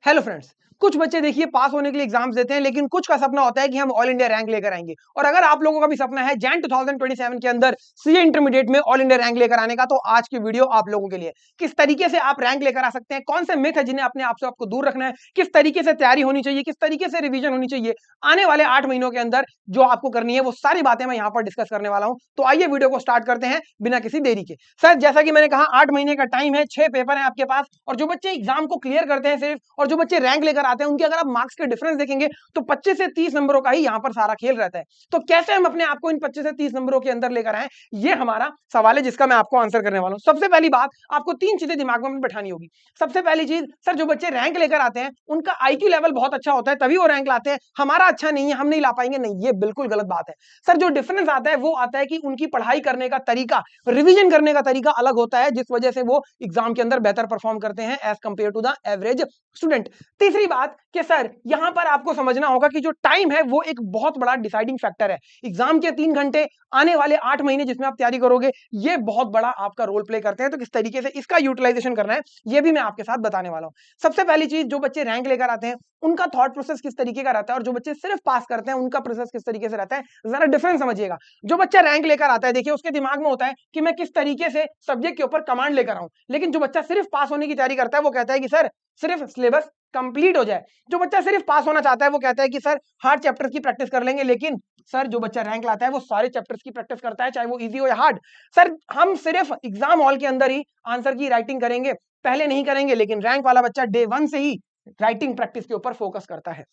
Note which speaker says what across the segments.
Speaker 1: Hello friends, कुछ बच्चे देखिए पास होने के लिए एग्जाम्स देते हैं, लेकिन कुछ का सपना होता है कि हम ऑल इंडिया रैंक लेकर आएंगे। और अगर आप लोगों का भी सपना है जैन 2027 के अंदर सीए इंटरमीडिएट में ऑल इंडिया रैंक लेकर आने का, तो आज की वीडियो आप लोगों के लिए। किस तरीके से आप रैंक लेकर आ सकते हैं, कौन से मिथ है जिन्हें अपने आप से आपको दूर रखना है, किस तरीके से तैयारी होनी चाहिए, किस तरीके से रिवीजन होनी चाहिए आने वाले 8 महीनों के अंदर जो आपको करनी है, वो सारी बातें मैं यहाँ पर डिस्कस करने वाला हूं। तो आइए वीडियो को स्टार्ट करते हैं बिना किसी देरी के। सर, जैसा कि मैंने कहा 8 महीने का टाइम है, 6 पेपर है आपके पास, और जो बच्चे एग्जाम को क्लियर करते हैं सिर्फ, और जो बच्चे रैंक लेकर आते हैं, उनके अगर आप मार्क्स के डिफरेंस देखेंगे तो 25 से 30 नंबरों का ही यहाँ पर सारा खेल रहता है। तो कैसे हम अपने आप को इन 25 से 30 नंबरों के अंदर लेकर आए, ये हमारा सवाल है जिसका मैं आपको आंसर करने वाला हूं। सबसे पहली बात, आपको 3 चीजें दिमाग में बैठानी होगी। सबसे पहली चीज, सर जो बच्चे रैंक लेकर आते हैं उनका आईक्यू लेवल बहुत अच्छा होता है तभी वो रैंक लाते हैं, हमारा अच्छा नहीं है, हम नहीं ला पाएंगे। नहीं, ये बिल्कुल गलत बात है। सर जो डिफरेंस आता है वो आता है कि उनकी पढ़ाई करने का तरीका, रिवीजन करने का तरीका अलग होता है, जिस वजह से वो एग्जाम के अंदर बेहतर परफॉर्म करते हैं as compare to the average student. तीसरी बात कि सर यहां पर आपको समझना होगा कि जो टाइम है वो एक बहुत बड़ा डिसाइडिंग फैक्टर है। एग्जाम के 3 घंटे आने वाले 8 महीने जिसमें आप तैयारी करोगे, ये बहुत बड़ा आपका रोल प्ले करते हैं। तो किस तरीके से इसका यूटिलाइजेशन करना है, ये भी मैं आपके साथ बताने वाला हूं। सबसे पहली चीज, जो बच्चे रैंक लेकर आते हैं उनका थॉट प्रोसेस किस तरीके का रहता है, और जो बच्चे सिर्फ पास करते हैं उनका प्रोसेस किस तरीके से रहता है, जरा डिफरेंस समझिएगा। जो बच्चा रैंक लेकर आता है, देखिए उसके दिमाग में होता है कि मैं किस तरीके से सब्जेक्ट के ऊपर कमांड लेकर आऊं, लेकिन जो बच्चा सिर्फ पास होने की तैयारी करता है वो कहता है कि सर सिर्फ सिलेबस कंप्लीट हो जाए। जो बच्चा सिर्फ पास होना चाहता है वो कहता है कि सर हार्ड चैप्टर्स की प्रैक्टिस कर लेंगे, लेकिन सर जो बच्चा रैंक लाता है वो सारे चैप्टर्स की प्रैक्टिस करता है, चाहे वो इजी हो या हार्ड। सर हम सिर्फ एग्जाम हॉल के अंदर ही आंसर की राइटिंग करेंगे, पहले नहीं करेंगे, लेकिन रैंक वाला बच्चा डे 1 से ही राइटिंग प्रैक्टिस के ऊपर फोकस करता है।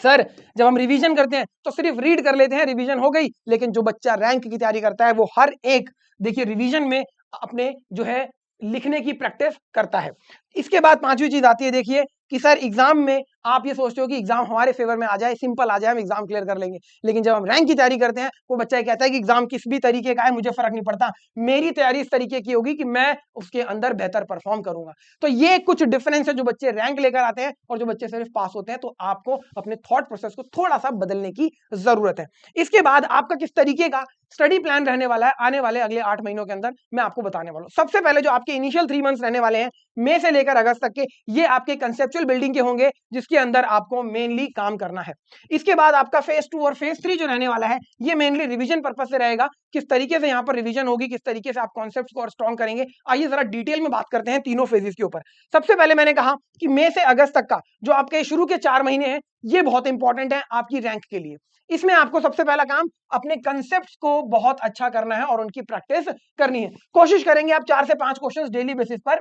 Speaker 1: सर जब हम रिवीजन करते हैं तो सिर्फ रीड कर लेते हैं, रिवीजन हो गई, लेकिन जो बच्चा रैंक की तैयारी करता है वो हर एक, देखिए रिवीजन में अपने जो है लिखने की प्रैक्टिस करता है। इसके बाद पांचवी चीज आती है, देखिए कि सर एग्जाम में आप ये सोचते हो कि एग्जाम हमारे फेवर में आ जाए, सिंपल आ जाए, हम एग्जाम क्लियर कर लेंगे, लेकिन जब हम रैंक की तैयारी करते हैं वो बच्चा कहता है कि एग्जाम किस भी तरीके का है मुझे फर्क नहीं पड़ता, मेरी तैयारी इस तरीके की होगी कि मैं उसके अंदर बेहतर परफॉर्म करूंगा। तो ये कुछ डिफरेंस है जो बच्चे रैंक लेकर आते हैं और जो बच्चे सिर्फ पास होते हैं। तो आपको अपने थॉट प्रोसेस को थोड़ा सा बदलने की जरूरत है। इसके बाद आपका किस तरीके का स्टडी प्लान रहने वाला है आने वाले अगले 8 महीनों के अंदर, मैं आपको बताने वाला हूं। सबसे पहले जो आपके इनिशियल 3 मंथ्स रहने वाले हैं, मई से लेकर अगस्त तक के, ये आपके कंसेप्चुअल बिल्डिंग के होंगे जिसके अंदर आपको मेनली काम करना है। इसके बाद आपका फेज 2 और फेज 3 जो रहने वाला है, ये मेनली रिवीजन पर्पस से रहेगा। किस तरीके से यहाँ पर रिवीजन होगी, किस तरीके से आप कॉन्सेप्ट्स को और स्ट्रॉन्ग करेंगे, आइए जरा डिटेल में बात करते हैं तीनों फेजेस के ऊपर। सबसे पहले मैंने कहा कि मई से अगस्त तक का जो आपके शुरू के 4 महीने हैं, ये बहुत इंपॉर्टेंट है आपकी रैंक के लिए। इसमें आपको सबसे पहला काम अपने कंसेप्ट्स को बहुत अच्छा करना है और उनकी प्रैक्टिस करनी है। कोशिश करेंगे आप 4 से 5 क्वेश्चंस डेली बेसिस पर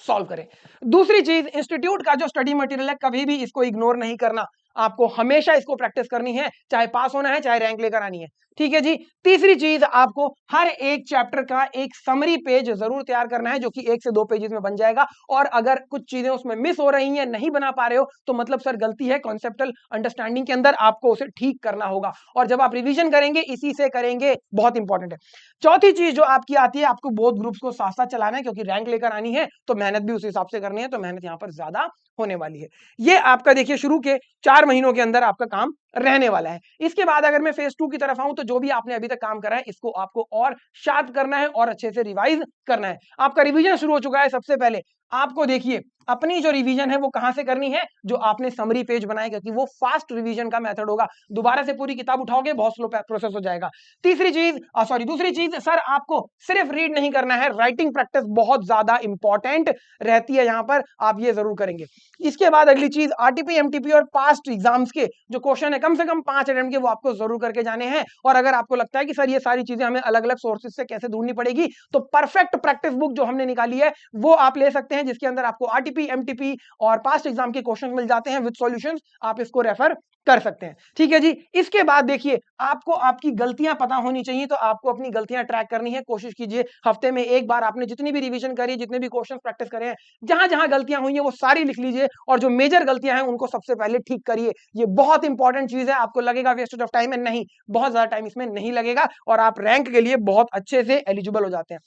Speaker 1: सॉल्व करें। दूसरी चीज, इंस्टीट्यूट का जो स्टडी मटेरियल है कभी भी इसको इग्नोर नहीं करना, आपको हमेशा इसको प्रैक्टिस करनी है, चाहे पास होना है चाहे रैंक लेकर आनी है, ठीक है जी। तीसरी चीज, आपको हर एक चैप्टर का एक समरी पेज जरूर तैयार करना है जो कि 1 से 2 पेजेस में बन जाएगा, और अगर कुछ चीजें उसमें मिस हो रही हैं, नहीं बना पा रहे हो, तो मतलब सर गलती है कॉन्सेप्टल अंडरस्टैंडिंग के अंदर, आपको उसे ठीक करना होगा। और जब आप रिवीजन करेंगे इसी से करेंगे, बहुत इंपॉर्टेंट है। चौथी चीज जो आपकी आती है, आपको बोथ ग्रुप्स को साथ साथ चलाना है, क्योंकि रैंक लेकर आनी है तो मेहनत भी उस हिसाब से करनी है, तो मेहनत यहाँ पर ज्यादा होने वाली है। ये आपका देखिए शुरू के 4 महीनों के अंदर आपका काम रहने वाला है। इसके बाद अगर मैं फेज 2 की तरफ आऊं, तो जो भी आपने अभी तक काम करा है इसको आपको और शार्प करना है और अच्छे से रिवाइज करना है। आपका रिवीजन शुरू हो चुका है। सबसे पहले आपको देखिए अपनी जो रिवीजन है वो कहां से करनी है, जो आपने समरी पेज बनाए, क्योंकि वो फास्ट रिवीजन का मेथड होगा। दोबारा से पूरी किताब उठाओगे बहुत स्लो प्रोसेस हो जाएगा। दूसरी चीज सर, आपको सिर्फ रीड नहीं करना है, राइटिंग प्रैक्टिस बहुत ज्यादा इंपॉर्टेंट रहती है यहां पर, आप ये जरूर करेंगे। इसके बाद अगली चीज, आरटीपी एमटीपी और पास्ट एग्जाम्स के जो क्वेश्चन है कम से कम 5 अटेम्प्ट के, वो आपको जरूर करके जाने हैं। और अगर आपको लगता है कि सर ये सारी चीजें हमें अलग अलग सोर्सेज से कैसे ढूंढनी पड़ेगी, तो परफेक्ट प्रैक्टिस बुक जो हमने निकाली है वो आप ले सकते हैं, जिसके अंदर आपको आरटीपी एमटीपी और पास्ट एग्जाम के क्वेश्चन मिल जाते हैं विद सॉल्यूशंस, आप इसको रेफर कर सकते हैं, ठीक है जी। इसके बाद देखिए आपको आपकी गलतियां पता होनी चाहिए, तो आपको अपनी गलतियां ट्रैक करनी है। कोशिश कीजिए हफ्ते में एक बार आपने जितनी भी रिवीजन करी, जितने भी क्वेश्चन प्रैक्टिस करे हैं, जहां जहां गलतियां हुई हैं वो सारी लिख लीजिए, और जो मेजर गलतियां हैं उनको सबसे पहले ठीक करिए। ये बहुत इंपॉर्टेंट चीज है। आपको लगेगा वेस्टेज ऑफ टाइम है, नहीं, बहुत ज्यादा टाइम इसमें नहीं लगेगा और आप रैंक के लिए बहुत अच्छे से एलिजिबल हो जाते हैं।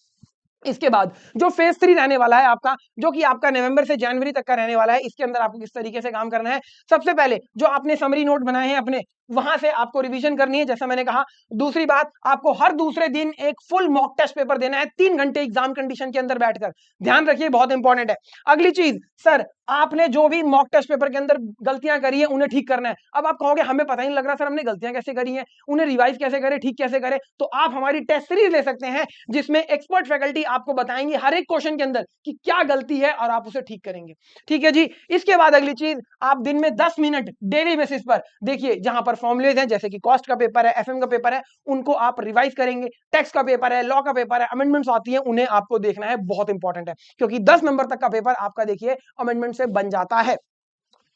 Speaker 1: इसके बाद जो फेज 3 रहने वाला है आपका, जो कि आपका नवंबर से जनवरी तक का रहने वाला है, इसके अंदर आपको किस तरीके से काम करना है। सबसे पहले जो आपने समरी नोट बनाए हैं अपने, वहां से आपको रिवीजन करनी है, जैसा मैंने कहा। दूसरी बात, आपको हर दूसरे दिन एक फुल मॉक टेस्ट पेपर देना है 3 घंटे एग्जाम कंडीशन के अंदर बैठकर। ध्यान रखिए, बहुत इंपॉर्टेंट है। अगली चीज, सर आपने जो भी मॉक टेस्ट पेपर के अंदर गलतियां करी है उन्हें ठीक करना है। अब आप कहोगे हमें पता ही नहीं लग रहा सर हमने गलतियां कैसे करी हैं, उन्हें रिवाइज कैसे करें, ठीक कैसे करें। तो आप हमारी टेस्ट सीरीज ले सकते हैं जिसमें एक्सपर्ट फैकल्टी आपको बताएंगे हर एक क्वेश्चन के अंदर कि क्या गलती है और आप उसे ठीक करेंगे। ठीक है जी। इसके बाद अगली चीज, आप दिन में 10 मिनट डेली बेसिस पर देखिए, जहां पर फॉर्मुलेज हैं जैसे कि कॉस्ट का पेपर है, एफएम का पेपर है, उनको आप रिवाइज करेंगे। टैक्स का पेपर है, लॉ का पेपर है, अमेंडमेंट्स आती है, उन्हें आपको देखना है, बहुत इंपॉर्टेंट है क्योंकि 10 नंबर तक का पेपर आपका देखिए अमेंडमेंट से बन जाता है।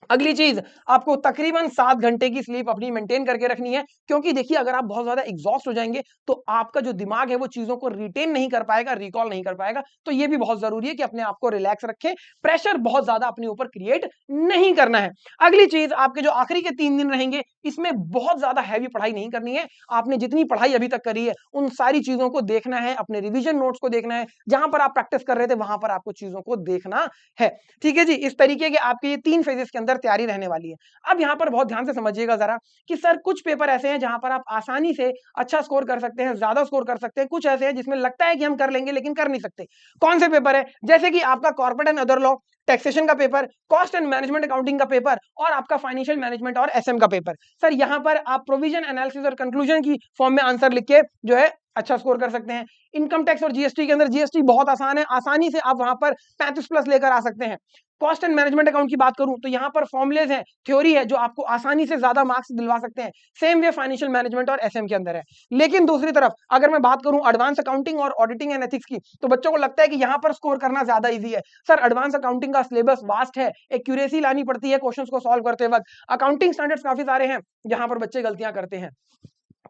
Speaker 1: अगली चीज, आपको तकरीबन 7 घंटे की स्लीप अपनी मेंटेन करके रखनी है क्योंकि देखिए अगर आप बहुत ज्यादा एग्जॉस्ट हो जाएंगे तो आपका जो दिमाग है वो चीजों को रिटेन नहीं कर पाएगा, रिकॉल नहीं कर पाएगा। तो ये भी बहुत जरूरी है कि अपने आप को रिलैक्स रखें, प्रेशर बहुत ज्यादा अपने ऊपर क्रिएट नहीं करना है। अगली चीज, आपके जो आखिरी के 3 दिन रहेंगे इसमें बहुत ज्यादा हैवी पढ़ाई नहीं करनी है। आपने जितनी पढ़ाई अभी तक करी है उन सारी चीजों को देखना है, अपने रिविजन नोट्स को देखना है, जहां पर आप प्रैक्टिस कर रहे थे वहां पर आपको चीजों को देखना है। ठीक है जी। इस तरीके के आपके ये 3 फेजेस के अंदर तैयारी रहने वाली है। अब यहां पर बहुत ध्यान से समझिएगा जरा कि सर कुछ पेपर ऐसे हैं जहां पर आप आसानी से अच्छा स्कोर कर सकते हैं, ज्यादा स्कोर कर सकते हैं, कुछ ऐसे हैं जिसमें लगता है कि हम कर लेंगे लेकिन कर नहीं सकते। कौन से पेपर है? जैसे कि आपका corporate and other law, taxation का paper, cost and management accounting का पेपर और आपका फाइनेंशियल मैनेजमेंट और एसएम का पेपर। सर यहां पर आप प्रोविजन एनालिसिस और कंक्लूजन की फॉर्म में आंसर लिख के जो है अच्छा स्कोर कर सकते हैं। इनकम टैक्स और जीएसटी के अंदर जीएसटी बहुत आसान है, आसानी से आप वहां पर 35 प्लस लेकर आ सकते हैं। कॉस्ट एंड मैनेजमेंट अकाउंट की बात करूं तो यहां पर फॉर्मुलेज हैं, थ्योरी है जो आपको आसानी से ज्यादा मार्क्स दिलवा सकते हैं। सेम वे फाइनेंशियल मैनेजमेंट और एसएम के अंदर है। लेकिन दूसरी तरफ अगर मैं बात करूं एडवांस अकाउंटिंग और ऑडिटिंग एंड एथिक्स की तो बच्चों को लगता है कि यहां पर स्कोर करना ज्यादा इजी है। सर एडवांस अकाउंटिंग का सिलेबस वास्ट है, एक्यूरेसी लानी पड़ती है क्वेश्चंस को सॉल्व करते वक्त, अकाउंटिंग स्टैंडर्ड्स काफी सारे हैं जहां पर बच्चे गलतियां करते हैं।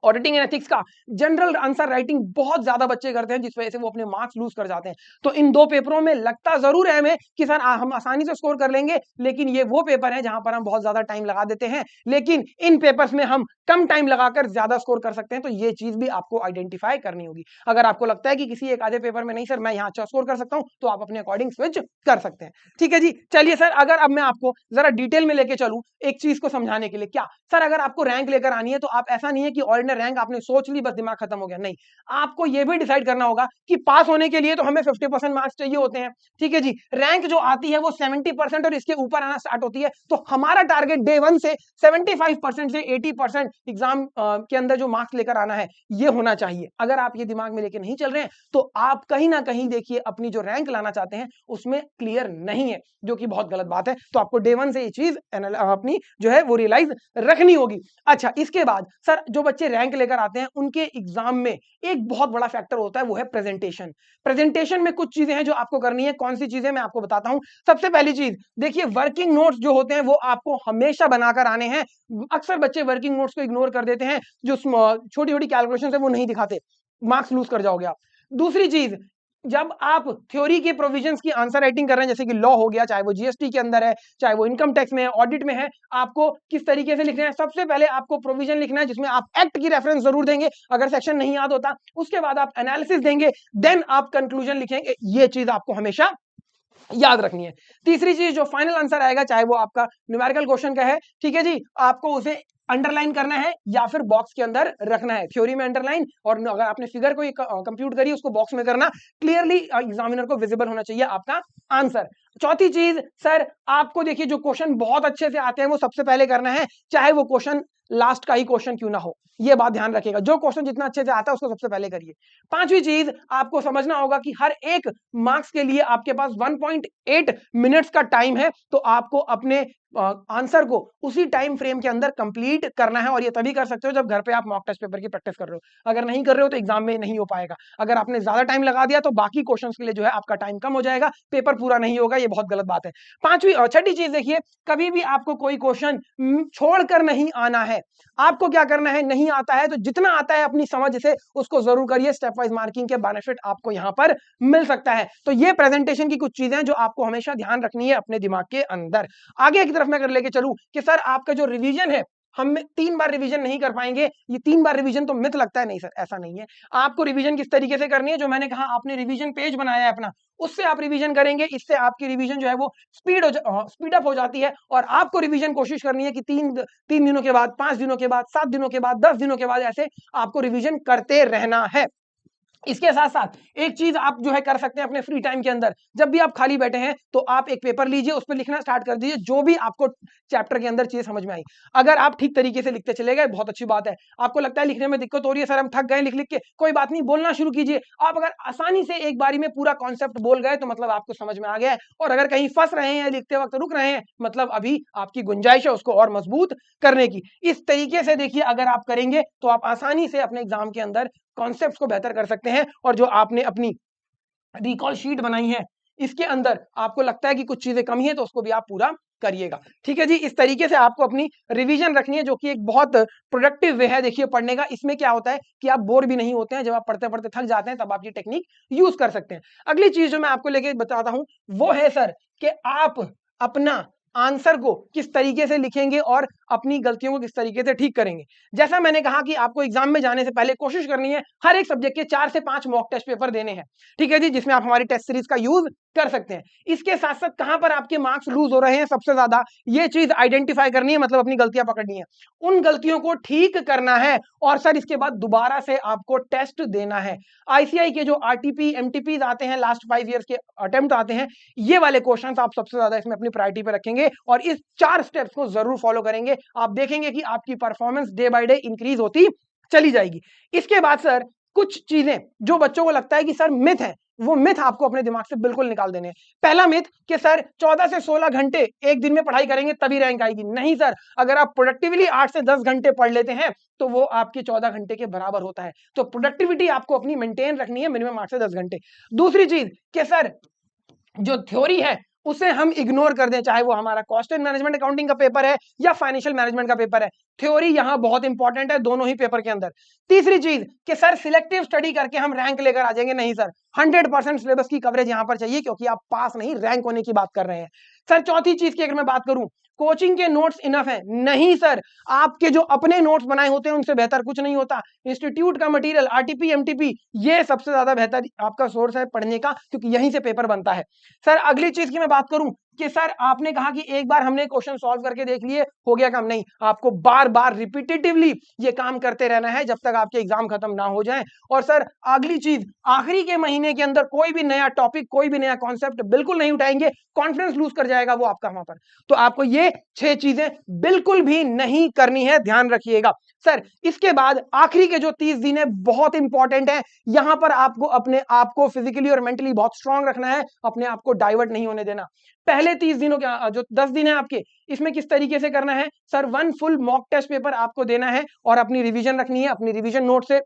Speaker 1: ऑडिटिंग एंड एथिक्स का जनरल आंसर राइटिंग बहुत ज्यादा बच्चे करते हैं जिस वजह से वो अपने मार्क्स लूज कर जाते हैं। तो इन दो पेपरों में लगता जरूर है हमें कि सर हम आसानी से स्कोर कर लेंगे, लेकिन ये वो पेपर है जहां पर हम बहुत ज्यादा टाइम लगा देते हैं, लेकिन इन पेपर्स में हम कम टाइम लगाकर ज्यादा स्कोर कर सकते हैं। तो ये चीज भी आपको आइडेंटिफाई करनी होगी। अगर आपको लगता है कि किसी एक आधे पेपर में नहीं सर मैं यहाँ अच्छा स्कोर कर सकता हूँ तो आप अपने अकॉर्डिंग स्विच कर सकते हैं। ठीक है जी। चलिए सर, अगर अब मैं आपको जरा डिटेल में लेके चलूं एक चीज को समझाने के लिए, क्या सर अगर आपको रैंक लेकर आनी है तो आप ऐसा नहीं है कि ऑल इंडिया रैंक आपने सोच ली बस दिमाग खत्म हो गया, नहीं, आपको यह भी डिसाइड करना होगा कि पास होने के लिए तो हमें 50% मार्क्स चाहिए होते हैं। ठीक है जी। रैंक जो आती है वो 70% और इसके ऊपर आना स्टार्ट होती है। तो हमारा टारगेट डे 1 से 75% से 80% एग्जाम के अंदर जो मार्क्स लेकर आना है ये होना चाहिए। अगर आप ये दिमाग में लेकर नहीं चल रहे हैं तो आप कहीं ना कहीं देखिए अपनी जो रैंक लाना चाहते हैं उसमें क्लियर नहीं है, जो कि बहुत गलत बात है। तो आपको डे 1 से ये चीज अपनी जो है वो रियलाइज रखनी होगी। अच्छा, इसके बाद सर जो बच्चे रैंक लेकर आते हैं उनके एग्जाम में एक बहुत बड़ा फैक्टर होता है वो है प्रेजेंटेशन। प्रेजेंटेशन में कुछ चीजें हैं जो आपको करनी है। कौन सी चीजें मैं आपको बताता हूं। सबसे पहली चीज देखिए, वर्किंग नोट्स जो होते हैं वो आपको हमेशा बनाकर आने हैं। अक्सर बच्चे वर्किंग नोट्स को इग्नोर कर देते हैं, जो छोटी छोटी कैलकुलेशन है वो नहीं दिखाते, मार्क्स लूज कर जाओगे आप। दूसरी चीज, जब आप थ्योरी के प्रोविजंस की आंसर राइटिंग कर रहे हैं, जैसे कि लॉ हो गया, चाहे वो जीएसटी के अंदर है, चाहे वो इनकम टैक्स में है, ऑडिट में है, आपको किस तरीके से लिखना है। सबसे पहले आपको प्रोविजन लिखना है जिसमें आप एक्ट की रेफरेंस जरूर देंगे अगर सेक्शन नहीं याद होता। उसके बाद आप एनालिसिस देंगे, देन आप कंक्लूजन लिखेंगे। ये चीज आपको हमेशा याद रखनी है। तीसरी चीज, जो फाइनल आंसर आएगा चाहे वो आपका न्यूमेरिकल क्वेश्चन का है, ठीक है जी, आपको उसे अंडरलाइन करना है या फिर बॉक्स के अंदर रखना है। थ्योरी में अंडरलाइन, और अगर आपने फिगर को कंप्यूट करी उसको बॉक्स में करना, क्लियरली एग्जामिनर को विजिबल होना चाहिए आपका आंसर। चौथी चीज, सर आपको देखिए जो क्वेश्चन बहुत अच्छे से आते हैं वो सबसे पहले करना है, चाहे वो क्वेश्चन लास्ट का ही क्वेश्चन क्यों ना हो। ये बात ध्यान रखिएगा, जो क्वेश्चन जितना अच्छे से आता है उसको सबसे पहले करिए। पांचवी चीज, आपको समझना होगा कि हर एक मार्क्स के लिए आपके पास 1.8 मिनट्स का टाइम है। तो आपको अपने आंसर को उसी टाइम फ्रेम के अंदर कंप्लीट करना है, और ये तभी कर सकते हो जब घर पे आप मॉक टेस्ट पेपर की प्रैक्टिस कर रहे हो। अगर नहीं कर रहे हो तो एग्जाम में नहीं हो पाएगा। अगर आपने ज्यादा टाइम लगा दिया तो बाकी क्वेश्चंस के लिए जो है आपका टाइम कम हो जाएगा, पेपर पूरा नहीं होगा। ये बहुत गलत बात है। पांचवी और छठी चीज देखिए, कभी भी आपको कोई क्वेश्चन छोड़कर नहीं आना है। आपको क्या करना है, नहीं आता है तो जितना आता है अपनी समझ से उसको जरूर करिए। स्टेप वाइज मार्किंग के बेनिफिट आपको यहां पर मिल सकता है। तो ये प्रेजेंटेशन की कुछ चीजें जो आपको हमेशा ध्यान रखनी है अपने दिमाग के अंदर। आगे की तरफ मैं अगर लेके चलूं कि सर आपका जो रिवीजन है हम 3 बार रिवीजन नहीं कर पाएंगे, ये 3 बार रिवीजन तो मिथ लगता है, नहीं सर ऐसा नहीं है। आपको रिवीजन किस तरीके से करनी है, जो मैंने कहा आपने रिवीजन पेज बनाया है अपना, उससे आप रिवीजन करेंगे, इससे आपकी रिवीजन जो है वो स्पीड अप हो जाती है। और आपको रिवीजन कोशिश करनी है कि 3 दिनों के बाद, 5 दिनों के बाद, 7 दिनों के बाद, 10 दिनों के बाद, ऐसे आपको रिवीजन करते रहना है। इसके साथ साथ एक चीज आप जो है कर सकते हैं अपने फ्री टाइम के अंदर, जब भी आप खाली बैठे हैं तो आप एक पेपर लीजिए, उस पर लिखना स्टार्ट कर दीजिए जो भी आपको चैप्टर के अंदर चीजें समझ में आई। अगर आप ठीक तरीके से लिखते चले गए बहुत अच्छी बात है। आपको लगता है लिखने में दिक्कत हो रही है, सर हम थक गए लिख लिख के, कोई बात नहीं, बोलना शुरू कीजिए। आप अगर आसानी से एक बारी में पूरा कॉन्सेप्ट बोल गए तो मतलब आपको समझ में आ गया है। और अगर कहीं फंस रहे हैं, लिखते वक्त रुक रहे हैं, मतलब अभी आपकी गुंजाइश है उसको और मजबूत करने की। इस तरीके से देखिए अगर आप करेंगे तो आप आसानी से अपने एग्जाम के अंदर कॉन्सेप्ट्स को बेहतर कर सकते हैं। और जो आपने अपनी रिकॉल शीट बनाई है इसके अंदर आपको लगता है कि कुछ चीजें कमी है तो उसको भी आप पूरा करिएगा। ठीक है जी, इस तरीके से आपको अपनी रिवीजन रखनी है, जो कि एक बहुत प्रोडक्टिव वे है देखिए पढ़ने का। इसमें क्या होता है कि आप बोर भी नहीं होते हैं, जब आप पढ़ते पढ़ते थक जाते हैं तब आप ये टेक्निक यूज कर सकते हैं। अगली चीज जो मैं आपको लेके बताता हूं वो है सर कि आप अपना आंसर को किस तरीके से लिखेंगे और अपनी गलतियों को किस तरीके से ठीक करेंगे। जैसा मैंने कहा कि आपको एग्जाम में जाने से पहले कोशिश करनी है हर एक सब्जेक्ट के 4 से 5 मॉक टेस्ट पेपर देने हैं। ठीक है जी, जिसमें आप हमारी टेस्ट सीरीज का यूज कर सकते हैं। इसके साथ साथ कहां पर आपके मार्क्स लूज हो रहे हैं सबसे ज्यादा, ये चीज आइडेंटिफाई करनी है, मतलब अपनी गलतियां पकड़नी है, उन गलतियों को ठीक करना है। और सर इसके बाद दोबारा से आपको टेस्ट देना है। आईसीआई के जो आरटीपी एमटीपी आते हैं, लास्ट 5 ईयर्स के अटेम्प्ट आते हैं, ये वाले क्वेश्चंस आप सबसे ज्यादा इसमें अपनी प्रायोरिटी पे रखेंगे और इस 4 स्टेप्स को जरूर फॉलो करेंगे। आप देखेंगे कि आपकी performance day by day increase होती चली जाएगी। इसके बाद सर कुछ चीजें जो बच्चों को लगता है कि सर मिथ है, वो मिथ आपको अपने दिमाग से बिल्कुल निकाल देने हैं। पहला मिथ कि सर 14 से 16 घंटे एक दिन में पढ़ाई करेंगे तभी रैंक आएगी। नहीं सर, अगर आप प्रोडक्टिवली 8 से 10 घंटे पढ़ लेते हैं तो वो आपके 14 घंटे के बराबर होता है। तो प्रोडक्टिविटी आपको अपनी मेंटेन रखनी है, मिनिमम 8 से 10 घंटे। दूसरी चीज कि सर जो थ्योरी है उसे हम इग्नोर कर दें, चाहे वो हमारा कॉस्ट एंड मैनेजमेंट अकाउंटिंग का पेपर है या फाइनेंशियल मैनेजमेंट का पेपर है, थ्योरी यहां बहुत इंपॉर्टेंट है दोनों ही पेपर के अंदर। तीसरी चीज कि सर सिलेक्टिव स्टडी करके हम रैंक लेकर आ जाएंगे, नहीं सर, 100% सिलेबस की कवरेज यहां पर चाहिए, क्योंकि आप पास नहीं रैंक होने की बात कर रहे हैं। सर चौथी चीज की अगर मैं बात करूं, कोचिंग के नोट्स इनफ है, नहीं सर, आपके जो अपने नोट्स बनाए होते हैं उनसे बेहतर कुछ नहीं होता। इंस्टीट्यूट का मटेरियल, आरटीपी एमटीपी, ये सबसे ज्यादा बेहतर आपका सोर्स है पढ़ने का, क्योंकि यहीं से पेपर बनता है। सर अगली चीज की मैं बात करूं कि सर आपने कहा कि एक बार हमने क्वेश्चन सॉल्व करके देख लिए हो गया काम, नहीं, आपको बार बार रिपीटेटिवली ये काम करते रहना है जब तक आपके एग्जाम खत्म ना हो जाए। और सर अगली चीज, आखिरी के महीने के अंदर कोई भी नया टॉपिक, कोई भी नया कॉन्सेप्ट बिल्कुल नहीं उठाएंगे, कॉन्फिडेंस लूज कर जाएगा वो आपका वहां पर। तो आपको ये 6 चीजें बिल्कुल भी नहीं करनी है, ध्यान रखिएगा। सर इसके बाद आखिरी के जो 30 दिन है बहुत इंपॉर्टेंट है, यहां पर आपको अपने आप को फिजिकली और मेंटली बहुत स्ट्रांग रखना है, अपने आप को डाइवर्ट नहीं होने देना। पहले 30 दिनों के जो 10 दिन है आपके, इसमें किस तरीके से करना है sir, 1 full mock test paper आपको देना है और अपनी रिवीजन रखनी है अपनी रिवीजन नोट से।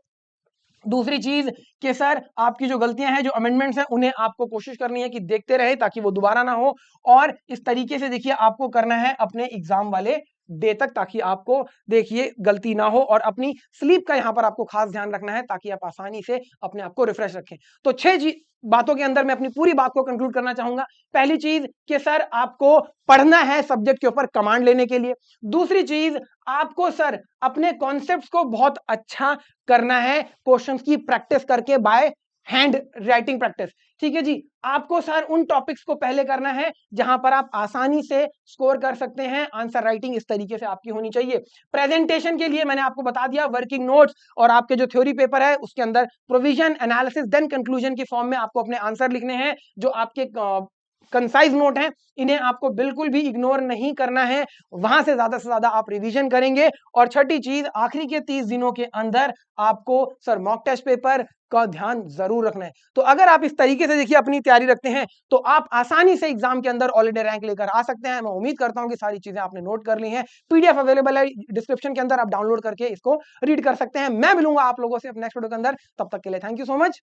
Speaker 1: दूसरी चीज कि सर आपकी जो गलतियां हैं, जो अमेंडमेंट्स हैं, उन्हें आपको कोशिश करनी है कि देखते रहे ताकि वो दोबारा ना हो। और इस तरीके से देखिए आपको करना है अपने एग्जाम वाले डे तक, ताकि आपको देखिए गलती ना हो। और अपनी स्लीप का यहां पर आपको खास ध्यान रखना है ताकि आप आसानी से अपने आप को रिफ्रेश रखें। तो 6 बातों के अंदर मैं अपनी पूरी बात को कंक्लूड करना चाहूंगा। पहली चीज कि सर आपको पढ़ना है सब्जेक्ट के ऊपर कमांड लेने के लिए। दूसरी चीज, आपको सर अपने कॉन्सेप्ट्स को बहुत अच्छा करना है क्वेश्चंस की प्रैक्टिस करके, बाय हैंड राइटिंग प्रैक्टिस। ठीक है जी, आपको सर उन टॉपिक्स को पहले करना है जहां पर आप आसानी से स्कोर कर सकते हैं। आंसर राइटिंग इस तरीके से आपकी होनी चाहिए। प्रेजेंटेशन के लिए मैंने आपको बता दिया, वर्किंग नोट्स और आपके जो थ्योरी पेपर है उसके अंदर प्रोविजन, एनालिसिस, देन कंक्लूजन की फॉर्म में आपको अपने आंसर लिखने हैं। जो आपके कंसाइज नोट हैं इन्हें आपको बिल्कुल भी इग्नोर नहीं करना है, वहां से ज्यादा आप रिवीजन करेंगे। और छठी चीज, आखिरी के 30 दिनों के अंदर आपको सर मॉक टेस्ट पेपर का ध्यान जरूर रखना है। तो अगर आप इस तरीके से देखिए अपनी तैयारी रखते हैं तो आप आसानी से एग्जाम के अंदर ऑल इंडिया रैंक लेकर आ सकते हैं। मैं उम्मीद करता हूं कि सारी चीजें आपने नोट कर ली हैं। पीडीएफ अवेलेबल है डिस्क्रिप्शन के अंदर, आप डाउनलोड करके इसको रीड कर सकते हैं। मैं मिलूंगा आप लोगों से नेक्स्ट वीडियो के अंदर, तब तक के लिए थैंक यू सो मच।